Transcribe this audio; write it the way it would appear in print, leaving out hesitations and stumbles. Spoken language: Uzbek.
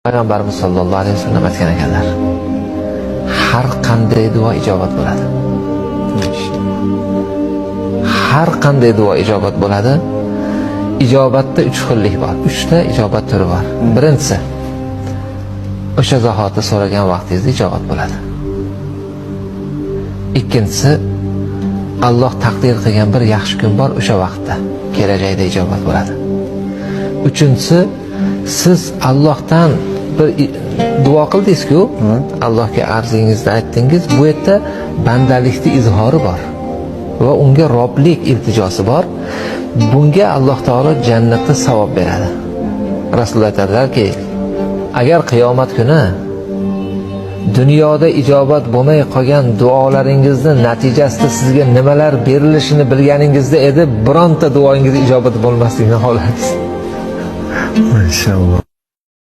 Payg'ambarimiz sollallohu alayhi vasallam aytgan ekanlar, har qanday duo ijobat bo'ladi. Har qanday duo ijobat bo'ladi. Ijobatda 3 xillik bor. 3 ta ijobat turi bor. Birinchisi, o'sha zahoti so'ragan vaqtingizda ijobat bo'ladi. Ikkinchisi, Alloh taqdir qilgan bir yaxshi kun bor, o'sha vaqtda, kelajakda ijobat bo'ladi. Uchinchisi, siz Allohdan bir duo qildingiz-ku, Allohga arzingizni aytdingiz, bu yerda bandalikning izhori bor va unga roblik iltijosi bor. Bunga Alloh taolo jannatda savob beradi. Rasululloh aytadilar-ki, agar qiyomat kuni dunyoda ijobat bo'lmay qolgan duolaringizning natijasida sizga nimalar berilishini bilganingizda edi, bironta duoingiz ijobat bo'lmasligini xohlarsiz. Maşallah.